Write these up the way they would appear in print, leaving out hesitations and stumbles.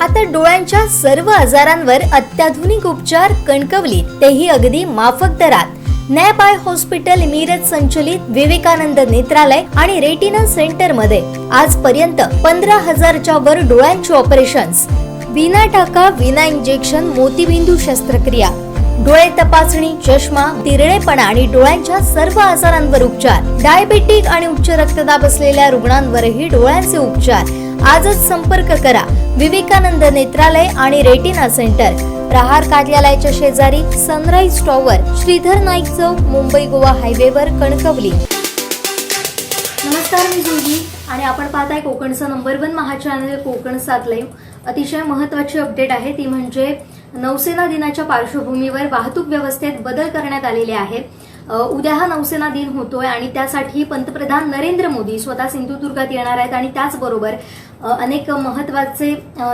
आता डोळ्यांच्या सर्व आजारांवर अत्याधुनिक उपचार कणकवलीत, तेही अगदी माफक दरात. नॅप आय हॉस्पिटल मिरज संचलित विवेकानंद नेत्रालय आणि रेटिना सेंटर मध्ये आजपर्यंत 15,000च्या वर डोळ्यांची ऑपरेशन्स, विना टाका विना इंजेक्शन मोतीबिंदू शस्त्रक्रिया, डोळे तपासणी, चष्मा, तिरळेपणा आणि डोळ्यांच्या सर्व आजारांवर उपचार. डायबेटिक आणि उच्च रक्तदाब असलेल्या रुग्णांवरही डोळ्यांचे उपचार. आजच संपर्क करा विवेकानंद नेत्रालय आणि रेटिना सेंटर, प्रहार कार्यालयाच्या शेजारी, सनराइज टॉवर, श्रीधर नाईक चौक, मुंबई गोवा हायवेवर, कणकवली. नमस्कार, मी जुही आणि आपण पाहताय कोकणचं नंबर 1 महा चॅनल कोकण 7 लाईव्ह. अतिशय महत्त्वाची अपडेट आहे ती म्हणजे नौसेना दिनाच्या पार्श्वभूमीवर वाहतूक व्यवस्थेत बदल करण्यात आलेले आहे. उद्या हा नौसेना दिन होतोय आणि त्यासाठी पंतप्रधान नरेंद्र मोदी स्वतः सिंधुदुर्गात येणार आहेत आणि त्याचबरोबर अनेक महत्त्वाचे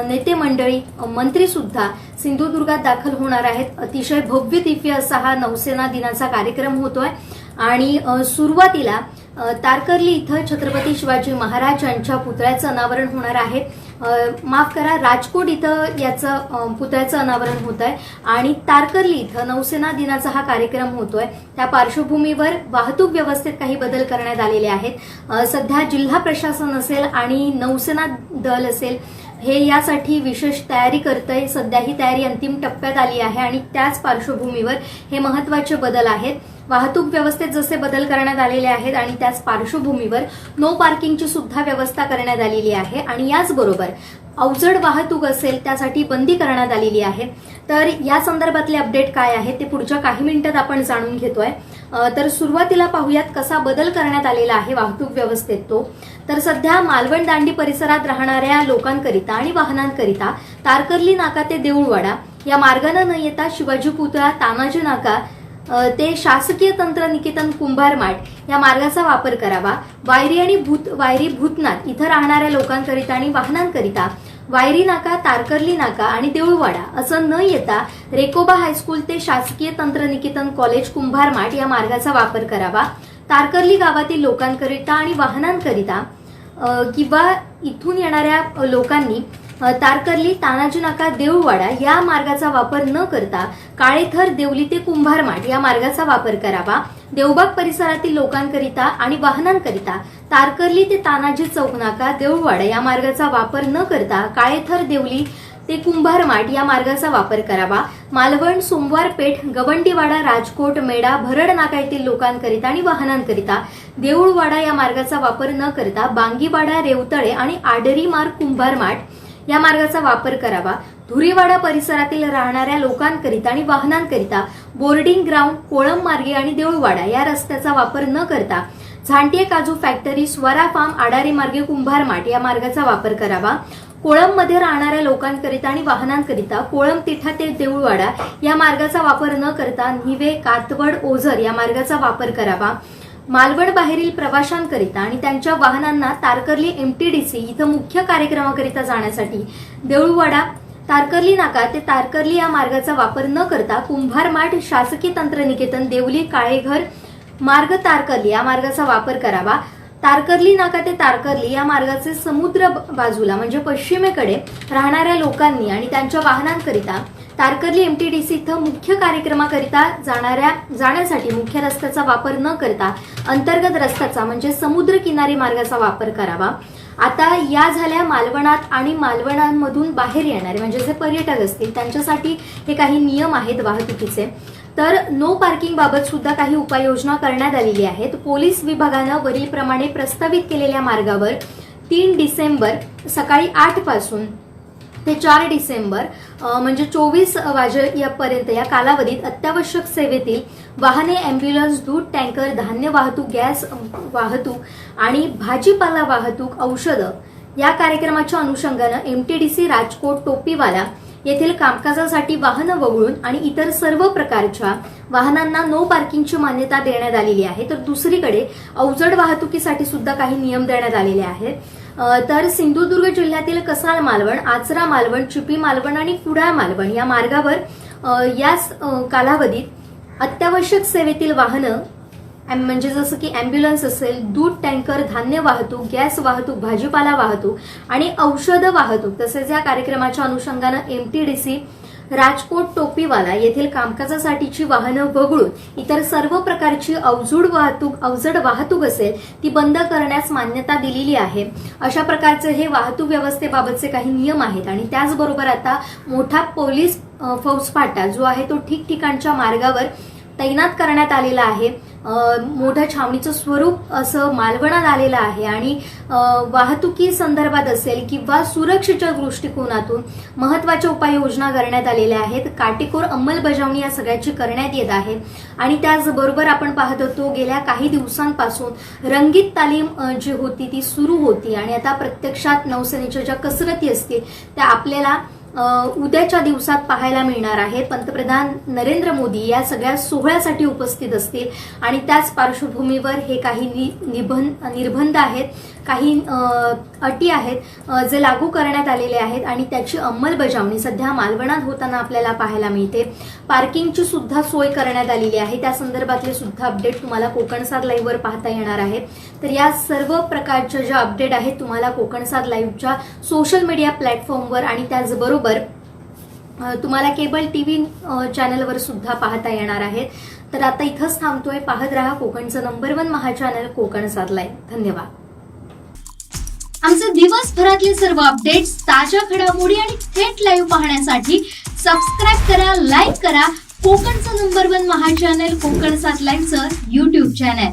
नेते मंडळी, मंत्री सुद्धा सिंधुदुर्गात दाखल होणार आहेत. अतिशय भव्य दिव्य असा हा नौसेना दिनाचा कार्यक्रम होतोय आणि सुरुवातीला तारकर्ली इथं छत्रपती शिवाजी महाराज यांच्या पुतळ्याचं अनावरण होणार आहे. माफ करा, राजकोट इथं याचं पुतळ्याचं अनावरण होत आहे आणि तारकर्ली इथं नौसेना दिनाचा हा कार्यक्रम होतोय. त्या पार्श्वभूमीवर वाहतूक व्यवस्थेत काही बदल करण्यात आलेले आहेत. सध्या जिल्हा प्रशासन असेल आणि नौसेना दल असेल हे यासाठी विशेष तयारी करतंय. सध्या ही तयारी अंतिम टप्प्यात आली आहे आणि त्याच पार्श्वभूमीवर हे महत्त्वाचे बदल आहेत. वाहतूक व्यवस्थेत जसे बदल करण्यात आलेले आहेत आणि त्याच पार्श्वभूमीवर नो पार्किंगची सुद्धा व्यवस्था करण्यात आलेली आहे आणि याचबरोबर अवजड वाहतूक असेल त्यासाठी बंदी करण्यात आलेली आहे. तर या संदर्भातले अपडेट काय आहे ते पुढच्या काही मिनिटात आपण जाणून घेतोय. तर सुरुवातीला पाहूयात कसा बदल करण्यात आलेला आहे वाहतूक व्यवस्थेत तो. तर सध्या मालवण दांडी परिसरात राहणाऱ्या लोकांकरिता आणि वाहनांकरिता तारकर्ली नाका ते देऊळवाडा या मार्गाने न येता शिवाजी पुतळा, तानाजी नाका ते शासकीय तंत्रनिकेतन कुंभार माठ या मार्गाचा वापर करावा. वायरी भूतनाथ इथं राहणाऱ्या लोकांकरिता आणि वाहनांकरिता वायरी नाका, तारकर्ली नाका आणि देऊळवाडा असं न येता रेकोबा हायस्कूल ते शासकीय तंत्रनिकेतन कॉलेज कुंभार माठ या मार्गाचा वापर करावा. तारकर्ली गावातील लोकांकरिता आणि वाहनांकरिता किंवा इथून येणाऱ्या लोकांनी तारकर्ली, तानाजी नाका, देऊळवाडा या मार्गाचा वापर न करता काळेथर, देवली ते कुंभार माठ या मार्गाचा वापर करावा. देवबाग परिसरातील लोकांकरिता आणि वाहनांकरिता तारकर्ली ते तानाजी चौक नाका, देऊळवाडा या मार्गाचा वापर न करता काळेथर, देवली ते कुंभार माठ या मार्गाचा वापर करावा. मालवण, सोमवार पेठ, गवंडीवाडा, राजकोट, मेढा, भरड नाका येथील लोकांकरिता आणि वाहनांकरिता देऊळवाडा या मार्गाचा वापर न करता बांगीवाडा, रेवतळे आणि आडरी मार्ग कुंभार माठ या मार्गाचा वापर करावा. धुरीवाडा परिसरातील राहणाऱ्या लोकांकरिता आणि वाहनांकरिता बोर्डिंग ग्राउंड, कोळम मार्गे आणि देऊळवाडा या रस्त्याचा वापर न करता झांटिये काजू फॅक्टरी, स्वरा फार्म, आडारी मार्गे कुंभार माठ या मार्गाचा वापर करावा. कोळममध्ये राहणाऱ्या लोकांकरिता आणि वाहनांकरिता कोळम तिठा ते देऊळवाडा या मार्गाचा वापर न करता निवे, कातवड, ओझर या मार्गाचा वापर करावा. मालवण बाहेरील प्रवाशांकरिता आणि त्यांच्या वाहनांना तारकर्ली MTDC इथं मुख्य कार्यक्रमाकरिता जाण्यासाठी देऊळवाडा, तारकर्ली नाका ते तारकर्ली या मार्गाचा वापर न करता कुंभार माठ, शासकीय तंत्रनिकेतन, देवली, काळेघर मार्ग तारकर्ली या मार्गाचा वापर करावा. तारकर्ली नाका ते तारकर्ली या मार्गाचे समुद्र बाजूला म्हणजे पश्चिमेकडे राहणाऱ्या लोकांनी आणि त्यांच्या वाहनांकरिता तारकर्ली MTDC इथं मुख्य कार्यक्रमाकरिता जाण्यासाठी मुख्य रस्त्याचा वापर न करता अंतर्गत रस्त्याचा म्हणजे समुद्र किनारी मार्गाचा वापर करावा. आता या झाल्या मालवणात आणि मालवणांमधून बाहेर येणारे म्हणजे जे पर्यटक असतील त्यांच्यासाठी हे काही नियम आहेत वाहतुकीचे. तर नो पार्किंग बाबत सुद्धा काही उपाययोजना करण्यात आलेली आहेत. पोलीस विभागानं वरीलप्रमाणे प्रस्तावित केलेल्या मार्गावर 3 डिसेंबर सकाळी 8 पासून ते 4 डिसेंबर म्हणजे 24 वाजेपर्यंत या कालावधीत अत्यावश्यक सेवेतील वाहने, अँब्युलन्स, दूध टँकर, धान्य वाहतूक, गॅस वाहतूक आणि भाजीपाला वाहतूक, औषधं या कार्यक्रमाच्या अनुषंगानं MTDC राजकोट, टोपीवाला येथील कामकाजासाठी वाहनं वगळून आणि इतर सर्व प्रकारच्या वाहनांना नो पार्किंगची मान्यता देण्यात आलेली आहे. तर दुसरीकडे अवजड वाहतुकीसाठी सुद्धा काही नियम देण्यात आलेले आहेत. तर सिंधुदुर्ग जिल्ह्यातील कसाल मालवण, आचरा मालवण, चिपी मालवण आणि कुडाळ मालवण या मार्गावर या कालावधीत अत्यावश्यक सेवेतील वाहनं म्हणजे जसं की अँब्युलन्स असेल, दूध टँकर, धान्य वाहतूक, गॅस वाहतूक, भाजीपाला वाहतूक आणि औषध वाहतूक. तसेच या कार्यक्रमाच्या अनुषंगानं MTDC राजकोट टोपीवाला येथील कामकाजासाठीची वाहनं वगळून इतर सर्व प्रकारची अवजड वाहतूक असेल ती बंद करण्यास मान्यता दिलेली आहे. अशा प्रकारचे हे वाहतूक व्यवस्थेबाबतचे काही नियम आहेत. आणि त्याचबरोबर आता मोठा पोलीस फौजफाटा जो आहे तो ठिकठिकाणच्या मार्गावर तैनात करण्यात आलेला आहे. मोठ्या छावणीचं स्वरूप असं मालवणात आलेलं आहे. आणि वाहतुकी संदर्भात असेल किंवा सुरक्षेच्या दृष्टिकोनातून महत्वाच्या उपाययोजना करण्यात आलेल्या आहेत. काटेकोर अंमलबजावणी या सगळ्याची करण्यात येत आहे. आणि त्याचबरोबर आपण पाहत होतो गेल्या काही दिवसांपासून रंगीत तालीम जी होती ती सुरू होती. आणि आता प्रत्यक्षात नौसेनेच्या ज्या कसरती असतील त्या आपल्याला उद्याच्या दिवसात पाहायला मिळणार आहे. पंतप्रधान नरेंद्र मोदी या सगळ्या सोहळ्यासाठी उपस्थित असतील. आणि त्याच पार्श्वभूमीवर हे काही निर्बंध आहेत, काही अटी आहेत जे लागू करण्यात आलेले आहेत आणि त्याची अंमलबजावणी सध्या मालवणात होताना आपल्याला पाहायला मिळते. पार्किंगची सुद्धा सोय करण्यात आलेली आहे. त्या संदर्भातले सुद्धा अपडेट तुम्हाला कोकणसाद लाईव्हवर पाहता येणार आहे. तर या सर्व प्रकारच्या ज्या अपडेट आहेत तुम्हाला कोकणसाद लाईव्हच्या सोशल मीडिया प्लॅटफॉर्मवर आणि त्याचबरोबर तुम्हाला केबल TV चॅनलवर सुद्धा पाहता येणार आहेत. तर आता इथंच थांबतोय. पाहत रहा कोकणचं नंबर 1 महा चॅनल कोकणसाद लाईव्ह. धन्यवाद. आमचे दिवसभरातले सर्व अपडेट्स, ताज्या घडामोडी आणि थेट लाईव्ह पाहण्यासाठी सबस्क्राईब करा, लाईक करा कोकणचं नंबर 1 महा चॅनल कोकणसाद लाईव्हचं YouTube चॅनल.